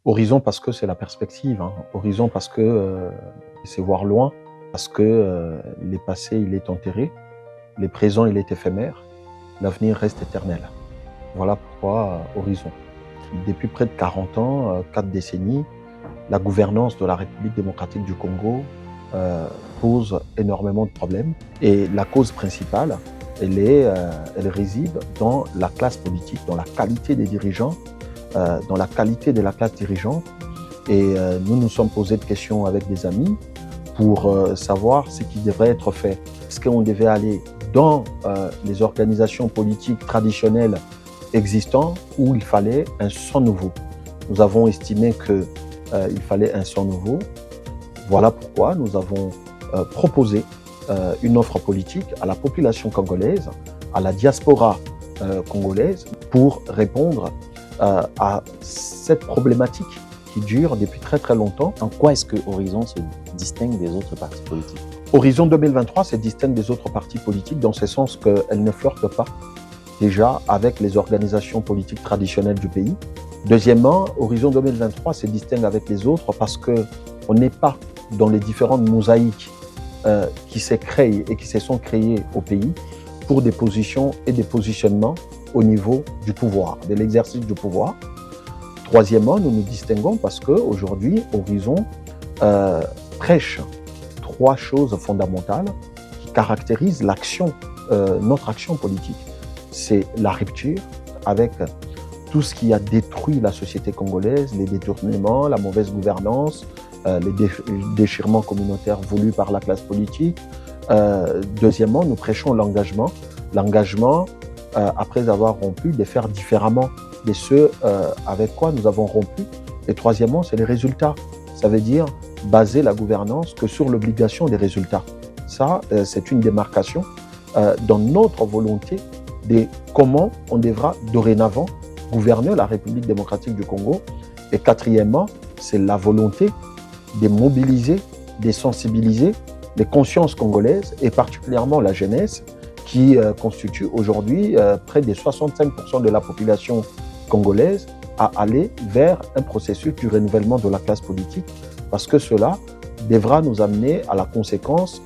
Horizon parce que c'est la perspective, hein. Horizon parce que c'est voir loin, parce que le passé il est enterré, le présent il est éphémère, l'avenir reste éternel. Voilà pourquoi Horizon. Depuis près de 40 ans, 4 décennies, la gouvernance de la République démocratique du Congo pose énormément de problèmes. Et la cause principale, elle réside dans la classe politique, dans la qualité des dirigeants, dans la qualité de la classe dirigeante. Et nous nous sommes posé des questions avec des amis pour savoir ce qui devrait être fait. Est-ce qu'on devait aller dans les organisations politiques traditionnelles existantes ou il fallait un sang nouveau? Nous avons estimé qu'il fallait un sang nouveau. Voilà pourquoi nous avons proposé une offre politique à la population congolaise, à la diaspora congolaise, pour répondre à cette problématique qui dure depuis très très longtemps. En quoi est-ce que Horizon se distingue des autres partis politiques? Horizon 2023 se distingue des autres partis politiques dans ce sens qu'elle ne flirte pas déjà avec les organisations politiques traditionnelles du pays. Deuxièmement, Horizon 2023 se distingue avec les autres parce qu'on n'est pas dans les différentes mosaïques qui se créent et qui se sont créées au pays pour des positions et des positionnements au niveau du pouvoir, de l'exercice du pouvoir. Troisièmement, nous nous distinguons parce qu'aujourd'hui, Horizon prêche 3 choses fondamentales qui caractérisent l'action, notre action politique. C'est la rupture avec tout ce qui a détruit la société congolaise, les détournements, la mauvaise gouvernance, les déchirements communautaires voulus par la classe politique. Deuxièmement, nous prêchons l'engagement. L'engagement, après avoir rompu, de faire différemment de ce avec quoi nous avons rompu. Et troisièmement, c'est les résultats. Ça veut dire baser la gouvernance que sur l'obligation des résultats. Ça, c'est une démarcation dans notre volonté de comment on devra dorénavant gouverner la République démocratique du Congo. Et quatrièmement, c'est la volonté de mobiliser, de sensibiliser les consciences congolaises et particulièrement la jeunesse qui constitue aujourd'hui près de 65% de la population congolaise à aller vers un processus du renouvellement de la classe politique parce que cela devra nous amener à la conséquence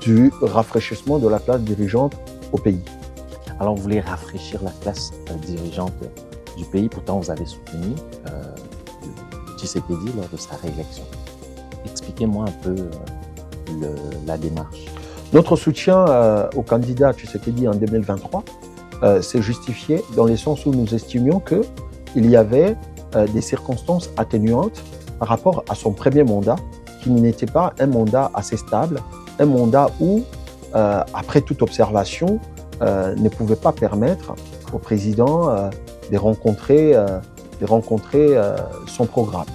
du rafraîchissement de la classe dirigeante au pays. Alors, vous voulez rafraîchir la classe dirigeante du pays, pourtant vous avez soutenu Tshisekedi lors de sa réélection. Expliquez-moi un peu la démarche. Notre soutien au candidat Tshisekedi en 2023 s'est justifié dans le sens où nous estimions qu'il y avait des circonstances atténuantes par rapport à son premier mandat, qui n'était pas un mandat assez stable, un mandat où, après toute observation, ne pouvait pas permettre au président de rencontrer son programme.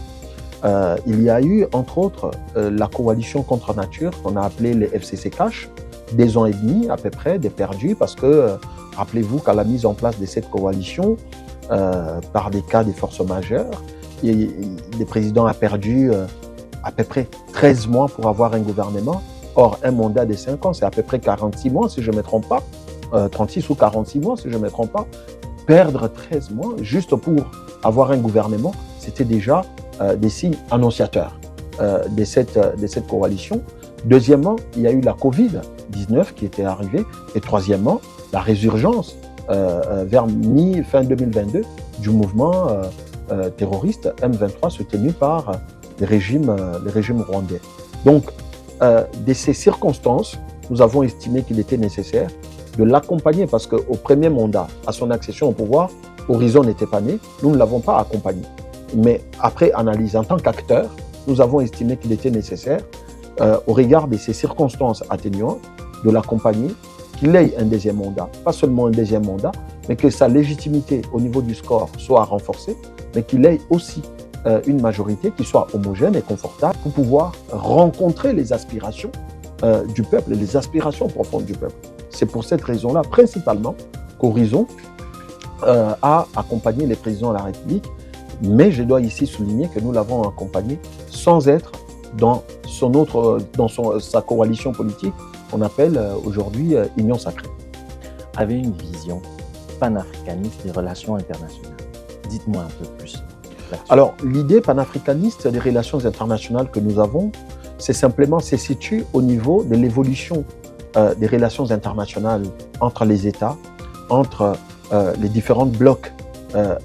Il y a eu, entre autres, la coalition contre nature qu'on a appelée les FCC Cash, 2 ans et demi à peu près de perdus parce que, rappelez-vous qu'à la mise en place de cette coalition, par des cas de force majeure, le président a perdu à peu près 13 mois pour avoir un gouvernement. Or, un mandat de 5 ans, c'est à peu près 46 mois, si je ne me trompe pas, 36 ou 46 mois, si je ne me trompe pas. Perdre 13 mois juste pour avoir un gouvernement, c'était déjà des signes annonciateurs de cette coalition. Deuxièmement, il y a eu la Covid-19 qui était arrivée. Et troisièmement, la résurgence vers mi-fin 2022 du mouvement terroriste M23 soutenu par les régimes rwandais. Donc, de ces circonstances, nous avons estimé qu'il était nécessaire de l'accompagner parce qu'au premier mandat, à son accession au pouvoir, Horizon n'était pas né, nous ne l'avons pas accompagné. Mais après analyse, en tant qu'acteur, nous avons estimé qu'il était nécessaire, au regard de ces circonstances atténuantes, de l'accompagner, qu'il ait un deuxième mandat, pas seulement un deuxième mandat, mais que sa légitimité au niveau du score soit renforcée, mais qu'il ait aussi une majorité qui soit homogène et confortable pour pouvoir rencontrer les aspirations du peuple, les aspirations profondes du peuple. C'est pour cette raison-là, principalement, qu'Horizon a accompagné les présidents de la République, mais je dois ici souligner que nous l'avons accompagné sans être dans sa coalition politique qu'on appelle aujourd'hui Union Sacrée. Avez une vision panafricaniste des relations internationales. Dites-moi un peu plus. là-dessus? Alors, l'idée panafricaniste des relations internationales que nous avons, c'est simplement, se situe au niveau de l'évolution des relations internationales entre les États, entre les différents blocs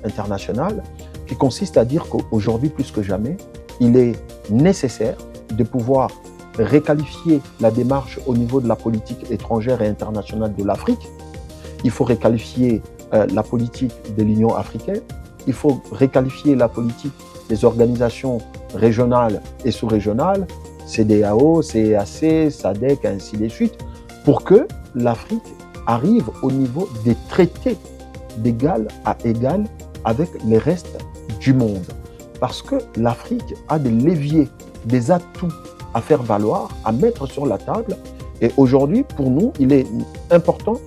internationaux, qui consiste à dire qu'aujourd'hui, plus que jamais, il est nécessaire de pouvoir requalifier la démarche au niveau de la politique étrangère et internationale de l'Afrique. Il faut requalifier la politique de l'Union africaine. Il faut requalifier la politique des organisations régionales et sous-régionales, CEDEAO, CEAC, SADC, ainsi de suite, pour que l'Afrique arrive au niveau des traités d'égal à égal avec les restes du monde. Parce que l'Afrique a des leviers, des atouts à faire valoir, à mettre sur la table. Et aujourd'hui, pour nous, il est important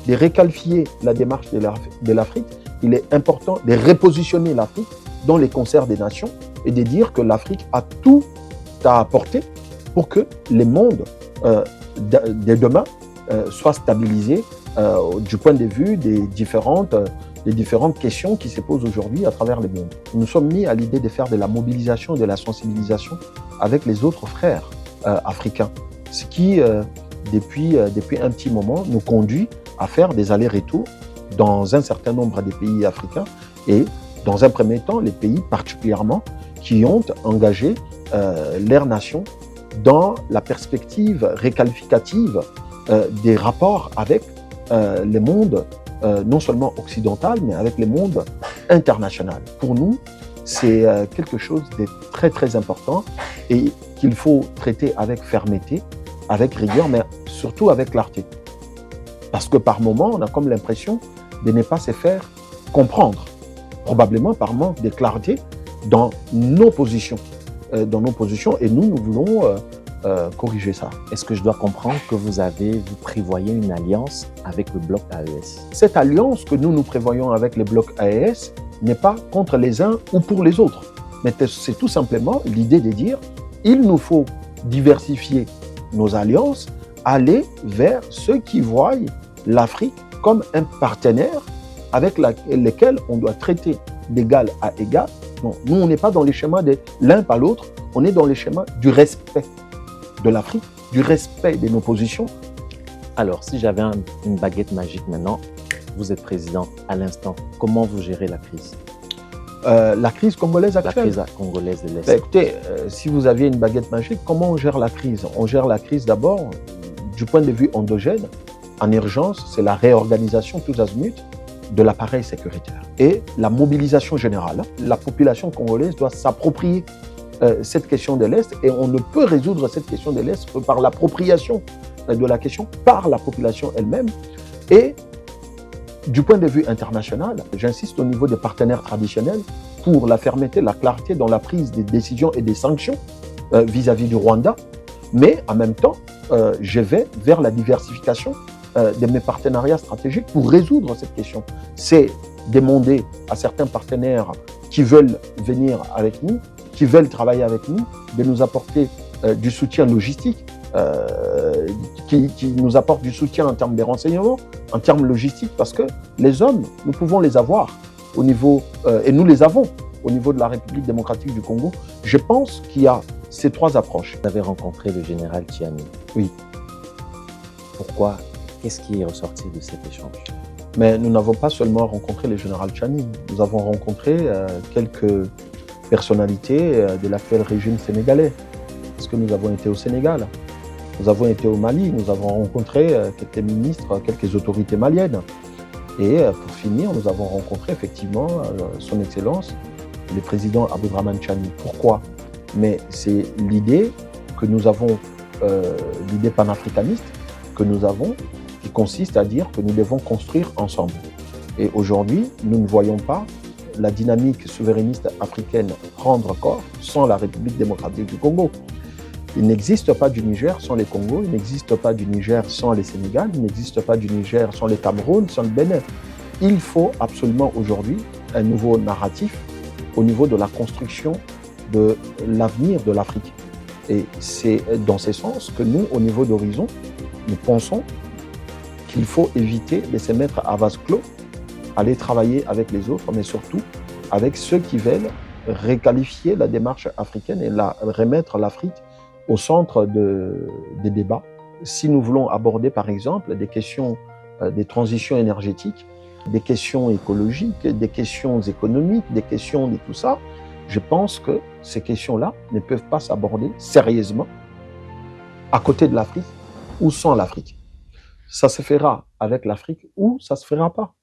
de requalifier la démarche de l'Afrique. Il est important de repositionner l'Afrique dans les concerts des nations et de dire que l'Afrique a tout à apporter pour que le monde de demain soit stabilisé du point de vue des différentes questions qui se posent aujourd'hui à travers le monde. Nous sommes mis à l'idée de faire de la mobilisation, de la sensibilisation avec les autres frères africains, ce qui, depuis un petit moment, nous conduit à faire des allers-retours dans un certain nombre de pays africains et, dans un premier temps, les pays particulièrement qui ont engagé leur nation dans la perspective réqualificative des rapports avec le monde, non seulement occidental, mais avec le monde international. Pour nous, c'est quelque chose de très, très important et qu'il faut traiter avec fermeté, avec rigueur, mais surtout avec clarté. Parce que par moments, on a comme l'impression de ne pas se faire comprendre, probablement par manque de clarté dans nos positions. Et nous voulons corriger ça. Est-ce que je dois comprendre que vous prévoyez une alliance avec le bloc AES? Cette alliance que nous prévoyons avec le bloc AES n'est pas contre les uns ou pour les autres, mais c'est tout simplement l'idée de dire il nous faut diversifier nos alliances, aller vers ceux qui voient l'Afrique comme un partenaire avec lequel on doit traiter d'égal à égal. Non, nous, on n'est pas dans les schémas de l'un par l'autre, on est dans les schémas du respect de l'Afrique, du respect de nos positions. Alors, si j'avais une baguette magique maintenant, vous êtes président à l'instant, comment vous gérez la crise? La crise congolaise actuelle. La crise congolaise de l'Est. Écoutez, si vous aviez une baguette magique, comment on gère la crise? On gère la crise d'abord du point de vue endogène. En urgence, c'est la réorganisation tous azimuts de l'appareil sécuritaire et la mobilisation générale. La population congolaise doit s'approprier cette question de l'Est et on ne peut résoudre cette question de l'Est que par l'appropriation de la question par la population elle-même. Et du point de vue international, j'insiste au niveau des partenaires traditionnels pour la fermeté, la clarté dans la prise des décisions et des sanctions vis-à-vis du Rwanda, mais en même temps, je vais vers la diversification de mes partenariats stratégiques pour résoudre cette question. C'est demander à certains partenaires qui veulent venir avec nous, qui veulent travailler avec nous, de nous apporter du soutien logistique, qui nous apportent du soutien en termes de renseignements, en termes logistiques, parce que les hommes, nous pouvons les avoir au niveau, et nous les avons au niveau de la République démocratique du Congo. Je pense qu'il y a ces trois approches. Vous avez rencontré le général Tchiani. Oui. Pourquoi? Qu'est-ce qui est ressorti de cet échange? Mais nous n'avons pas seulement rencontré le général Tchiani, nous avons rencontré quelques personnalités de l'actuel régime sénégalais, parce que nous avons été au Sénégal, nous avons été au Mali, nous avons rencontré quelques ministres, quelques autorités maliennes. Et pour finir, nous avons rencontré effectivement son Excellence, le président Abdourahmane Tchiani. Pourquoi? Mais c'est l'idée que nous avons, l'idée panafricaniste que nous avons, qui consiste à dire que nous devons construire ensemble. Et aujourd'hui, nous ne voyons pas la dynamique souverainiste africaine prendre corps sans la République démocratique du Congo. Il n'existe pas du Niger sans les Congo, il n'existe pas du Niger sans les Sénégal, il n'existe pas du Niger sans les Cameroun, sans le Bénin. Il faut absolument aujourd'hui un nouveau narratif au niveau de la construction de l'avenir de l'Afrique. Et c'est dans ce sens que nous, au niveau d'Horizon, nous pensons qu'il faut éviter de se mettre à vase clos, aller travailler avec les autres, mais surtout avec ceux qui veulent requalifier la démarche africaine et remettre l'Afrique au centre des débats. Si nous voulons aborder, par exemple, des questions des transitions énergétiques, des questions écologiques, des questions économiques, des questions de tout ça, je pense que ces questions-là ne peuvent pas s'aborder sérieusement à côté de l'Afrique ou sans l'Afrique. Ça se fera avec l'Afrique ou ça ne se fera pas.